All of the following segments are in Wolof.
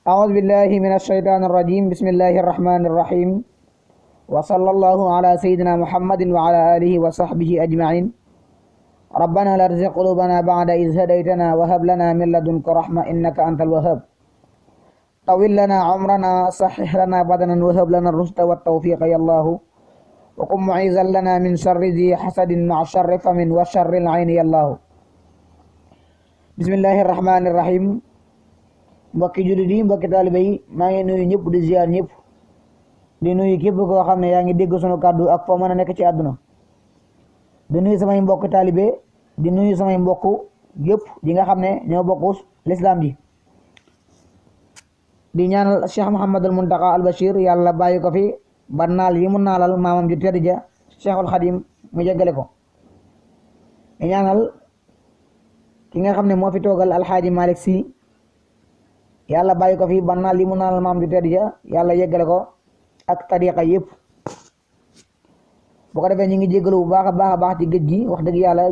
أعوذ بالله من الشيطان الرجيم بسم الله الرحمن الرحيم وصلى الله على سيدنا محمد وعلى آله وصحبه أجمعين ربنا لا تزغ قلوبنا بعد إذ هديتنا وهب لنا من لدنك رحمة إنك أنت الوهاب طول لنا عمرنا صحح لنا بدنا وهب لنا الرشد والتوفيق يا الله وقم معيذا لنا من شر ذي حسد مع شر فمن وشر العين يا الله بسم الله الرحمن الرحيم mbokki jullit yi mbokki taalibe yi maa ngi nuyu ñëpp di ziar ñëpp di nuyu képp koo xam ne yaa ngi dégg sunu kàddu ak foo mën a nekk ci àdduna di nuyu samay mbokk taalibe di nuyu samay mbokk yëpp yi nga xam ne ñoo bokk lislaam ji di ñaanal Cheikh Mouhamadul Muntaqa al Bachir yàlla bàyyi ko fi ba naal yi mu naalal maamam ju tedd ja Cheikhul Xadim mu jéggale ko di ñaanal ki nga xam ne moo fi toogal alxaaji Malick Sy yàlla bàyyi ko fi ba naal li mu naanal maam ju tedd ja yàlla yeggale ko ak tariqa yëpp bu ko defee ñu ngi jéggalu bu baax a baax ci géej gi wax dëgg yàlla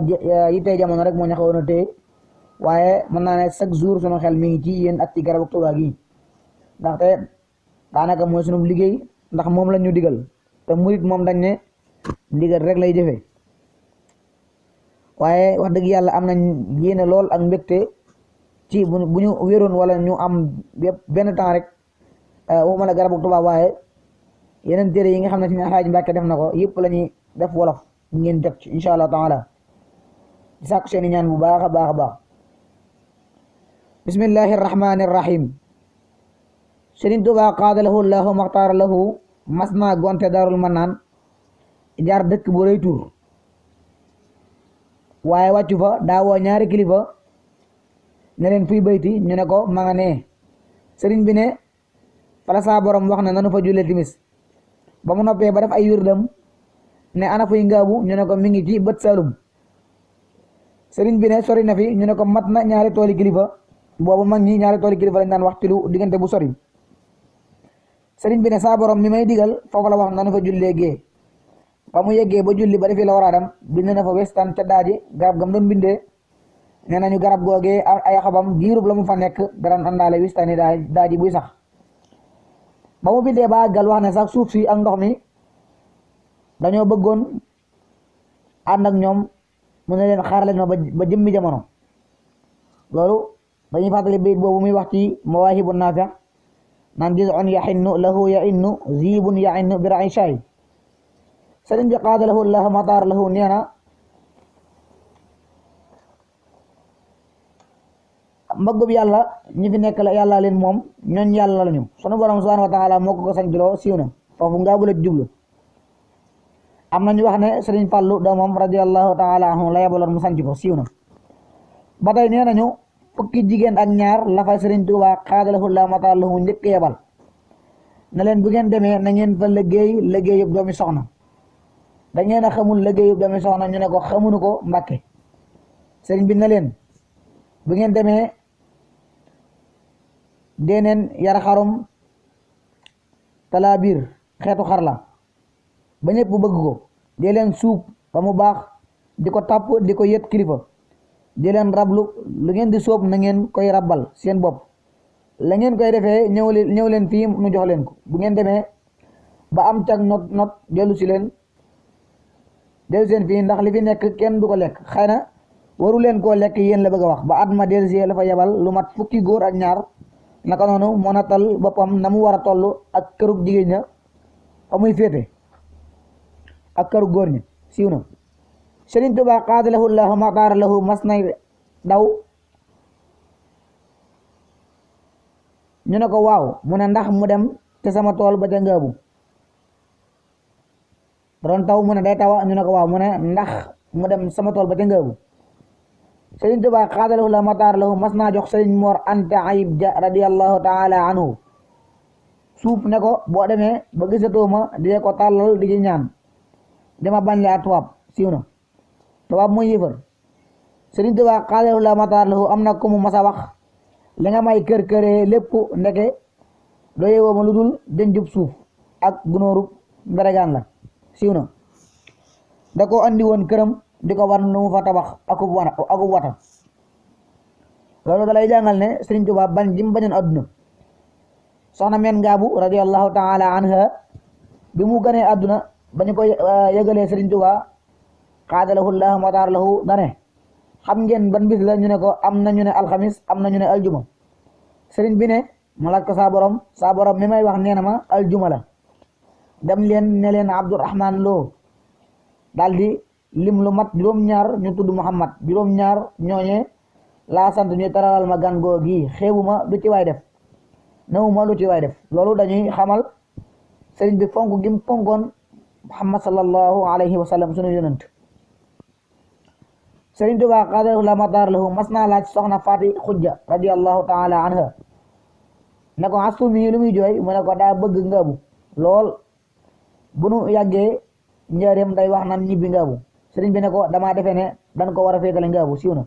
yi tey jamono rek moo ñu xawoon a téye waaye mën naa ne chaque jour sunu xel mi ngi ci yéen ak ci garabu Tuubaa gi ndaxte daanaka mooy sunu liggéey ndax moom la ñu digal te murit moom dañ ne ndigal rek lay jëfee waaye wax dëgg yàlla am nañ yéene lool ak mbégte ci bu ñu wéroon wala ñu am benn temps rek waxuma la garabu Tuubaa waaye yeneen téere yi nga xam ne si Alxaaji Mbàkke def na ko yëpp la ñuy def wolof ngeen jot ci insha allah taala di sàkku seeni ñaan bu baax a baax bismillahi arrahmani arrahim Sëriñ Tuubaa qaadalahu llahu maxtaara lahu mas naa gonte Daarul Mannaan jaar dëkk bu rëy tur waaye wàccu fa daa woo ñaari kilifa ne leen fuy bayti ñu ne ko ma nga ne sëriñ bi ne fala saa borom wax ne nanu fa jullee timis ba mu noppee ba def ay wirdam ne ana fuy ngaabu ñu ne ko mi ngi ci bët Saalum sëriñ bi ne sori na fi ñu ne ko mat na ñaari tooli kilifa boobu mag ñi ñaari tooli kilifa lañ daan wax ci lu diggante bu sori sëriñ bi ne saa borom mi may digal foofu la wax nanu fa jullee gee ba mu yeggee ba julli ba defi la war a dem bind na fa westaan ca daaji garab gam doon bindee nee nañu garab googee ay xabam diirub la mu fa nekk daraan àndaale wistaani daaji buy sax ba mu bindee ba àggal wax ne sax suuf si ak ndox mi dañoo bëggoon ànd ak ñoom mu ne leen xaar leen ma ba jëmmi jamono loolu dañuy fàttali bayit boobu muy wax ci mawaahibu naafi naan jiz'un yaxinnu lahu ya'innu ziibun ya'innu bi ra'i shay sëriñ bi qaada lahu llahu mataar lahu nee na mbëggub yàlla ñi fi nekk la yàlla leen moom ñooñ yàlla lañu sunu borom subhanahu wa taala moo ko sañculoo siiw na foofu ngaa bu la jublu am nañu wax ne sëriñ Fallu doomam radiyallahu taala anhu la yebaloon mu sañc ko siiw na ba tey nee nañu fukki jigéen ak ñaar la fa sëriñ Tuubaa xaadalahu la mataar lahu njëkk yebal ne leen bu ngeen demee na ngeen fa liggéeyub doomi soxna da ngeen a xamul liggéeyub doomi soxna ñu ne ko xamuñu ko Mbàkke sëriñ bi ne leen bu ngeen demee deeneen yar xarum talaa biir xeetu xar la ba ñëpp bëgg ko dee leen suub ba mu baax di ko tàpp di ko yët kilifa dee leen rablu lu ngeen di sóob na ngeen koy rabbal seen bopp la ngeen koy defee ñëw leen fii nu jox leen ko bu ngeen demee ba am cag not dellu seen fii ndax li fi nekk kenn du ko lekk xëy na waru leen koo lekk yéen la bëgg a wax ba at ma dellusi la fa yebal lu mat fukki góor ak ñaar naka noonu moo natal boppam na mu war a toll ak kërug jigéen ña fa muy féete ak kërug góor ña siiw na Sëriñ Tuubaa qaadalahu llahu maxtaara lahu mas nay daw ñu ne ko waaw mu ne ndax mu dem te sama tool ba ca ngaabu doon taw mu ne day tawa ñu ne ko waaw mu ne ndax mu dem sama tool ba ca ngaabu Sëriñ Tuubaa xaadalahu la mataar lahu mas naa jox Sëriñ Mor Anta Ayib Ja radiyallahu taala anhu suuf ne ko boo demee ba gisatoo ma di ko tàllal di ci ñaan dama bañ laa tubaab siiw na tubaab mooy yëfër Sëriñ Tuubaa xaadalahu la mataar lahu am na ku mu mas a wax li nga may kër-këree lépp ndeke doyewoo ma lu dul jënjub suuf ak gunóorub mberegaan la siiw na da ko andi woon këram di ko war lu mu fa tabax akub wata loolu da lay jàngal ne Sëriñ Tuubaa bañ jim bañoon adduna soxna men ngaabu radiyallahu taala anha bi mu gënee àdduna ba ñu ko yëgalee Sëriñ Tuubaa xaadalahu llahu mataar lahu dane xam ngeen ban bis la ñu ne ko am na ñu ne alxamis am na ñu ne aljuma sëriñ bi ne ma laaj ko saa borom mi may wax nee na ma aljuma la dem leen ne leen Abdurahman Lo daldi lim lu mat juróom-ñaar ñu tudd Muhammad juróom-ñaar ñooñee laa sant ñu taralal ma gan goo gi xeebuma lu ci waay def nawuma lu ci waay def loolu dañuy xamal sëriñ bi fonk gi mu fonkoon Muhammad sallallahu alayhi wa sallam sunu yonent Sëriñ Tuubaa xaadalahu la mataar lahu mas naa laaj soxna Faati Xujja radiyallahu taala anha ne ko astu mi lu muy jooy mu ne ko daa bëgg ngaabu lool bu nu yàggee njaareem day wax nan ñibbi ngaabu sëriñ bi ne ko damaa defee ne dan ko war a féetale ngaabu siiw na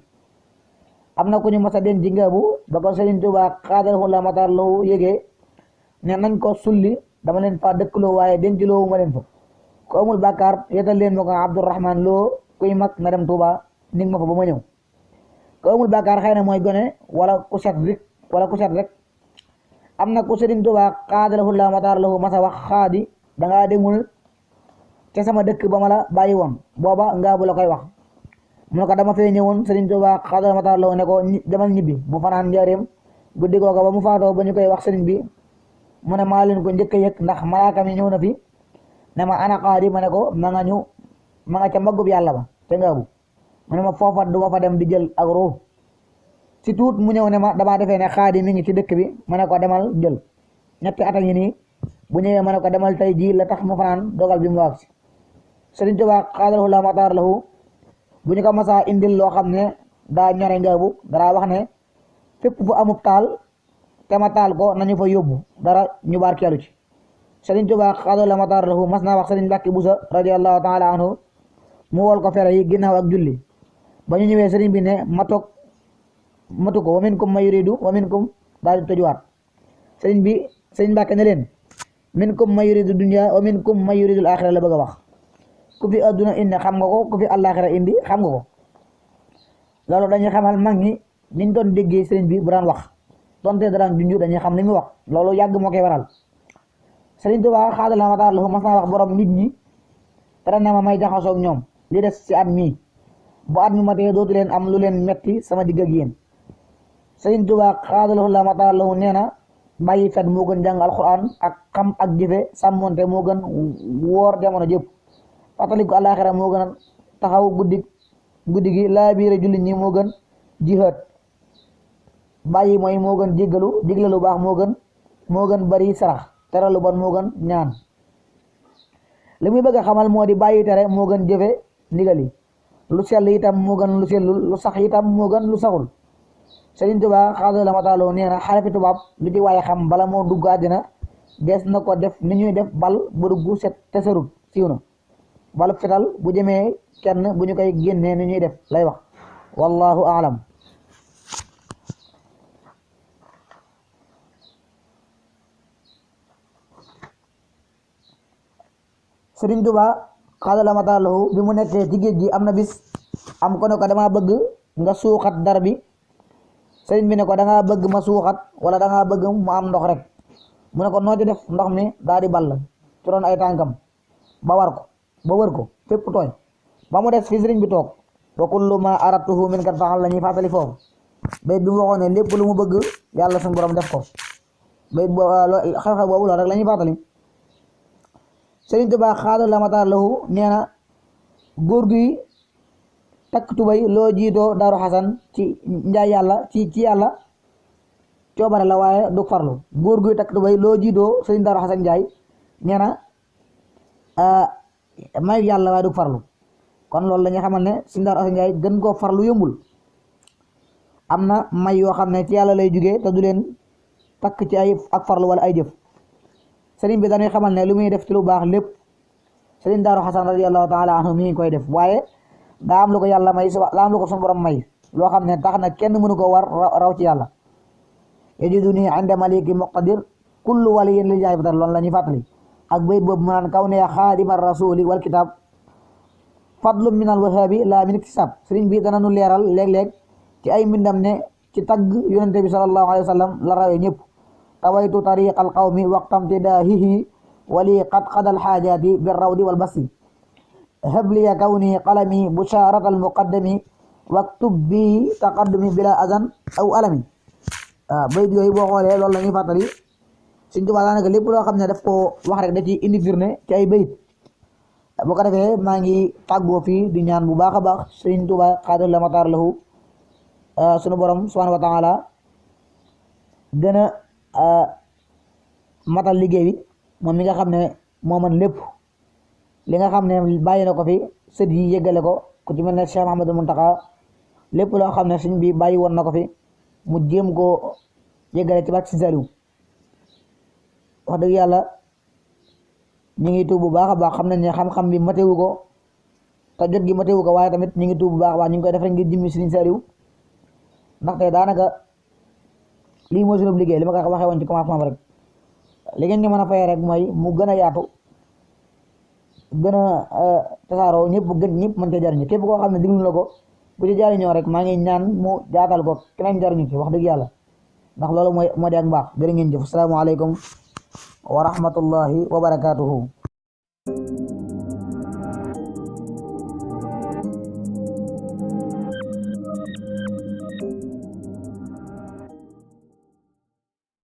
am na ku ñu mas a denc ngaabu ba ko Sëriñ Tuubaa xaadalahu la mataar lahu yégee ne nañ ko sulli dama leen fa dëkkloo waaye denculoo ma leen fa ku amul bàkkaar yetal leen ma ko Abdurahman Lo kuy mag na dem Tuubaa nig ma fa ba ma ñëw ko amul bàkkaar xëy na mooy gone wala ku set rek am na ku Sëriñ Tuubaa xaadalahu la mataar lahu masa wax xaadi dangaa demul ca sama dëkk ba ma la bàyyi woon booba ngaabu la koy wax mu ne ko dama fee ñëwoon Sëriñ Tuubaa xaadalahu la mataar lahu ne ko demal ñibbi mu fanaan njaareem guddi googa ba mu faatoo ba ñu koy wax sëriñ bi mu ne maa leen ko njëkk a yëg ndax malaaka mi ñëw na fi ne ma ana xaadi ma ne ko ma nga ca mbaggub yàlla ba te ngaabu mu ne ma foofa du ma fa dem di jël ak ruux si tuut mu ñëw ne ma damaa defee ne xaadi mi ngi ci dëkk bi ma ne ko demal jël ñetti at a ngi nii bu ñëwee ma ne ko demal tey jii la tax mu fanaan dogal bi mu wax si Sëriñ Tuubaa xaadalahu la mataar lahu bu ñu ko masaa indil loo xam ne daa ñore ngaabu dara wax ne fépp fu amub taal te ma taal ko nañu fa yóbbu dara ñu barkeelu ci Sëriñ Tuubaa xaadalahu la mataar lahu mas naa wax Sëriñ Mbàkke Buso radiyallahu taala anhu mu wol ko fere yi ginnaaw ak julli ba ñu ñëwee sëriñ bi ne matu ko wa minkum ma yuridu wa minkum daal di tëjuwaat sëriñ Mbàkke ne leen minkum ma yuridu dunya wa minkum ma yuridu al-axira la bëgg a wax ku fi adduna indi xam nga ko ku fi àllaaxira indi xam nga ko loolu dañuy xamal mag ñi niñ doon déggee sëriñ bi bu daan wax donte daan junju dañuy xam li muy wax loolu yàgg moo koy waral Sëriñ Tuubaa xaadalahu la mataar lahu mas naa wax borom nit ñi tere na ma may jaxasoog ñoom li des ci at mii bu at mi matee dootu leen am lu leen metti sama digg ak yéen Sëriñ Tuubaa xaadalahu la mataar lahu nee na bàyyi fet moo gën jàng alquran ak xam ak jëfe sàmmonte moo gën woor jamono jëpp fàttaliku àllaaxira moo gën taxaw guddi gi laa biire jullit ñi moo gën jihaad bàyyi mooy moo gën digle lu baax moo gën bari sarax tere lu bon moo gën ñaan li muy bëgg a xamal moo di bàyyi tere moo gën jëfe ndigal yi lu sell itam moo gën lu sellul lu sax itam moo gën lu saxul Sëriñ Tuubaa xaadalahu la mataar lahu nee na xarafi tubaab lu ci waaye xam bala moo dugg àddina des na ko def ni ñuy def bal bu dugg set te serut siiw na balu fetal bu jëmee kenn bu ñu koy génnee ni ñuy def lay wax wallahu aalam Sëriñ Tuubaa xaadalahu la mataar lahu bi mu nekkee ci géej gi am na bis am ko ne ko dama bëgg nga suuxat dar bi sëriñ bi ne ko dangaa bëgg ma suuxat wala dangaa bëgg mu am ndox rek mu ne ko noo ci def ndox mi daal di ball ci doon ay tànkam ba wër ko fépp tooñ ba mu des fi sëriñ bi toog wa kullu ma aradtuhu min kat faxal la ñuy fàttali foofu bayit bi mu waxoon ne lépp lu mu bëgg yàlla suñu borom def ko bayit xew-xew boobu loolu rek la ñuy fàttali Sëriñ Tuubaa xaadalahu la mataar lahu nee na góor gi takk tubay loo jiitoo Daaru Xasan ci njaay yàlla ci yàlla coobare la waaye du farlu góor guy takk tubay loo jiitoo Sëriñ Daaru Xasan Njaay nee na mayu yàlla waaye du farlu kon loolu la ñuy xamal ne Sëriñ Daaru Xasan Njaay gën koo farlu yombul am na may yoo xam ne ci yàlla lay jugee te du leen takk ci ay ak farlu wala ay jëf sëriñ bi dañuy xamal ne lu muy def ci lu baax lépp Sëriñ Daaru Xasan radiyallahu taala anhu mi ngi koy def waaye daa am lu ko yàlla may daa am lu ko suñu borom may loo xam ne tax na kenn mënu ko war raw ci yàlla yajiduni inda maliki muqtadir kullu waliyin li jaay badar loolu la ñuy fàttali ak bayit boobu mu naan kaw ne xaadima rasuli wal kitab fadlu min al wahabi la min iktisab sëriñ bi dana nu leeral léeg-léeg ci ay mbindam ne ci tagg yonente bi sallallahu alayhi wa sallam la rawee ñëpp tawaytu tariqa alqawmi waqta imtidaahihi wali qad qada alxaajaati birrawdi walbasi habliya kawni qalami busharat almuqaddami waktub bi taqaddumi bila azan aw alami bayit yooyu boo xoolee loolu la ñuy fàttali Sëriñ Tuubaa daanaka lépp loo xam ne daf ko wax rek da ci indi firnde ci ay bayit boo ko defee maa ngi tàggoo fii di ñaan bu baax a baax Sëriñ Tuubaa xaadal la mataar lahu sunu borom subhaanahu wa taala gën a matal liggéey bi moom mi nga xam ne moo man lépp li nga xam ne bàyyi na ko fi sët yi yëggale ko ku ci mel ne Cheikh Mahamadou Muntaxa lépp loo xam ne sëñ bi bàyyi woon na ko fi mu jéem koo yëggale ci barke Sëñ Saaliw wax dëgg yàlla ñu ngi tuub bu baax a baax xam nañ ne xam-xam bi matewu ko te jot gi matewu ko waaye tamit ñu ngi tuub bu baax a baax ñu ngi koy def rek ngir jëmmi Sëñ Saaliw ndaxte daanaka lii mooy sunu liggéey li ma ko waxee woon ci commencement bi rek li ngeen ñu mën a fayee rek mooy mu gën a yaatu gën a tasaaroo ñëpp mën cee jariñu képp koo xam ne diglu la ko bu ci jariñoo rek maa ngi ñaan mu jaatal ko keneen jariñu ci wax dëgg yàlla ndax loolu moo di ak mbaax jërë ngeen jëf asalaamaaleykum wa rahmatullahi wa barakaatuhu